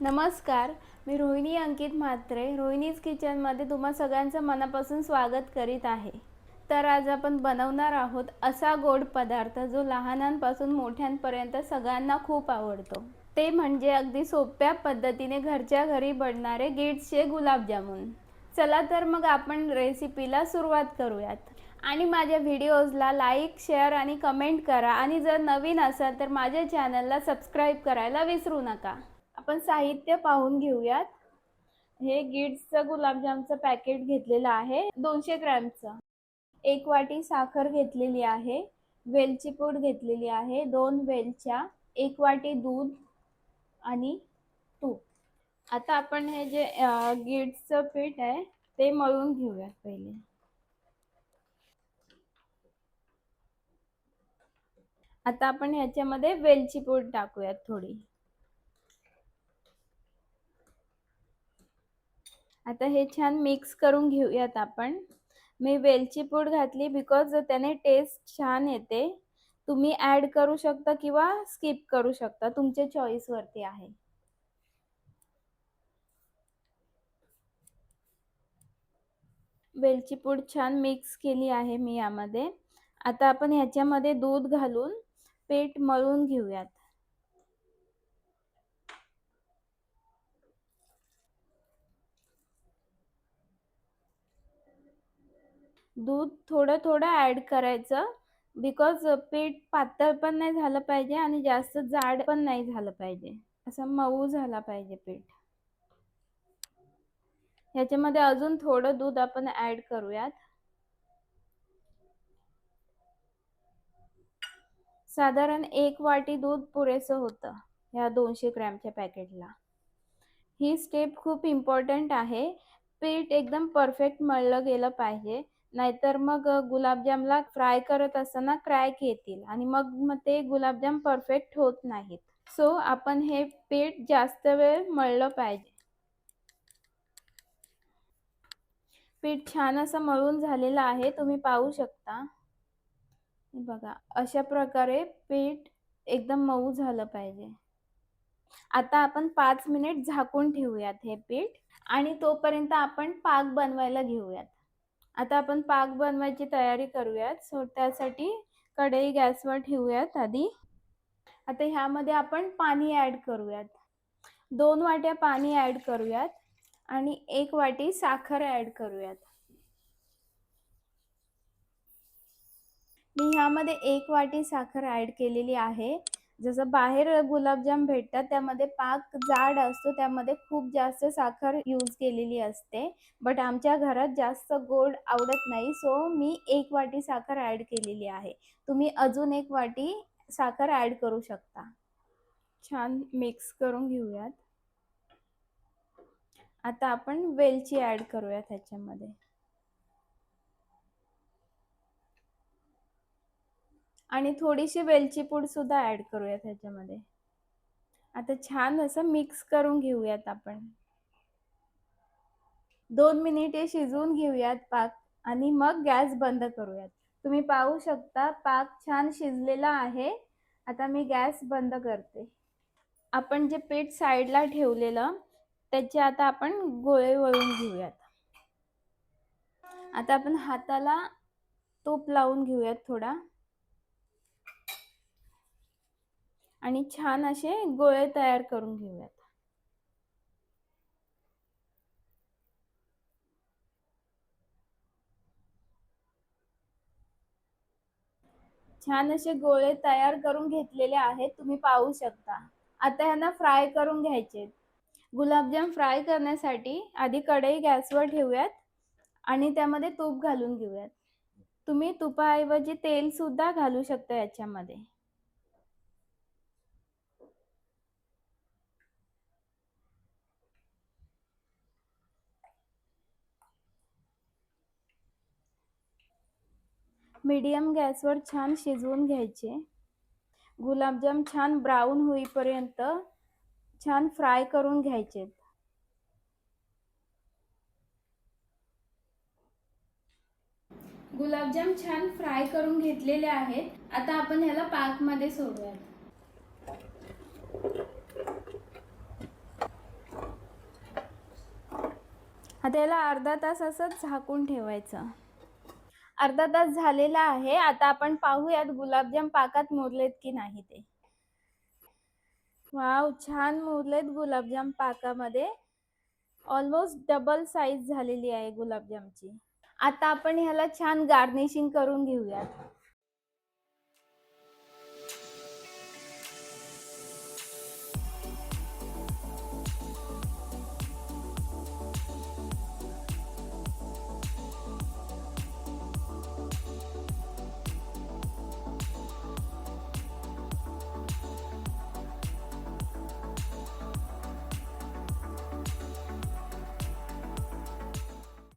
नमस्कार, मी रोहिणी अंकित म्हात्रे रोहिणीज किचनमध्ये तुम्हा सगळ्यांचं मनापासून स्वागत करीत आहे. तर आज आपण बनवणार आहोत असा गोड पदार्थ जो लहानांपासून मोठ्यांपर्यंत सगळ्यांना खूप आवडतो. ते म्हणजे अगदी सोप्या पद्धतीने घरच्या घरी बनणारे गिट्सचे गुलाबजामुन. चला तर मग आपण रेसिपीला सुरुवात करूयात. आणि माझ्या व्हिडिओजला लाईक, शेअर आणि कमेंट करा आणि जर नवीन असाल तर माझ्या चॅनलला सबस्क्राईब करायला विसरू नका. आपण साहित्य पाहून घेऊयात. हे गिट्सचं गुलाबजामचं पॅकेट घेतलेलं आहे 200 ग्रॅमचं. 1 वाटी साखर घेतलेली आहे, वेलची पूड घेतलेली आहे, 2 वेलच्या, 1 वाटी दूध आणि तूप. आता आपण हे जे गिट्सचं पीठ आहे ते मळून घेऊयात पहिले. आता आपण ह्याच्यामध्ये वेलची पूड टाकूयात थोडी. आता हे छान मिक्स करून घेऊयात आपण. मी वेलची पूड घातली बिकॉज त्याने टेस्ट छान येते. तुम्ही ॲड करू शकता किंवा स्किप करू शकता, तुमच्या चॉईसवरती आहे. वेलची पूड छान मिक्स केली आहे मी यामध्ये. आता आपण ह्याच्यामध्ये दूध घालून पीठ मळून घेऊयात. दूध थोडं थोडं ॲड करायचं बिकॉज पीठ पातळ पण नाही झालं पाहिजे आणि जास्त जाड पण नाही झालं पाहिजे. असं मऊ झाला पाहिजे पीठ. ह्याच्यामध्ये अजून थोडं दूध आपण ॲड करूयात. साधारण 1 वाटी दूध पुरेसं होतं ह्या 200 ग्रॅमच्या पॅकेटला. ही स्टेप खूप इम्पॉर्टंट आहे. पीठ एकदम परफेक्ट मळलं गेलं पाहिजे, नाहीतर मग गुलाबजामला फ्राय करत असताना क्रॅक येतील आणि मग ते गुलाबजाम परफेक्ट होत नाहीत. सो आपण हे पीठ जास्त वेळ मळलं पाहिजे. पीठ छान असं मळून झालेलं आहे, तुम्ही पाहू शकता. बघा, अशा प्रकारे पीठ एकदम मऊ झालं पाहिजे. आता आपण 5 मिनिट झाकून ठेवूयात हे पीठ आणि तोपर्यंत आपण पाक बनवायला घेऊयात. आता आपण पाक बनवायची तयारी करूयात. सो त्यासाठी कढई गॅसवर ठेवूयात आधी. आता ह्यामध्ये आपण पाणी ॲड करूयात. 2 वाट्या पाणी ॲड करूयात आणि 1 वाटी साखर ॲड करूयात. मी ह्यामध्ये 1 वाटी साखर ॲड केलेली आहे. जसं बाहेर गुलाबजाम भेटतात त्यामध्ये पाक जाड असतो, त्यामध्ये खूप जास्त साखर यूज केलेली असते. बट आमच्या घरात जास्त गोड आवडत नाही, सो मी 1 वाटी साखर ॲड केलेली आहे. तुम्ही अजून 1 वाटी साखर ॲड करू शकता. छान मिक्स करून घेऊयात. आता आपण वेलची ॲड करूयात ह्याच्यामध्ये. आणि थोडीशी वेलची पूड सुद्धा ॲड करूयात ह्याच्यामध्ये. आता छान असं मिक्स करून घेऊयात आपण. 2 मिनिटे शिजवून घेऊयात पाक आणि मग गॅस बंद करूयात. तुम्ही पाहू शकता पाक छान शिजलेला आहे. आता मी गॅस बंद करते. आपण जे पीठ साईडला ठेवलेलं त्याचे आता आपण गोळे वळून घेऊयात. आता आपण हाताला तूप लावून घेऊयात थोडा आणि छान असे गोळे तयार करून घेऊयात. छान असे गोळे तयार करून घेतलेले आहेत, तुम्ही पाहू शकता. आता ह्यांना फ्राय करून घ्यायचे. गुलाबजाम फ्राय करण्यासाठी आधी कढई गॅसवर ठेवूयात आणि त्यामध्ये तूप घालून घेऊयात. तुम्ही तुपाऐवजी तेल सुद्धा घालू शकता याच्यामध्ये. मीडियम गॅसवर छान शिजवून घ्यायचे. गुलाबजाम छान ब्राऊन होईपर्यंत छान फ्राय करून घ्यायचे. गुलाबजाम छान फ्राय करून घेतलेले आहेत. आता आपण ह्याला पाकमध्ये सोडूयात. त्याला अर्धा तास असंच झाकून ठेवायचं. अर्धा तास झालेला आहे. आता आपण पाहूयात गुलाबजाम पाकात मुरलेत की नाही ते. वाव, छान मुरलेत गुलाबजाम पाकामध्ये. ऑलमोस्ट डबल साईज झालेली आहे गुलाबजामची. आता आपण ह्याला छान गार्निशिंग करून घेऊयात.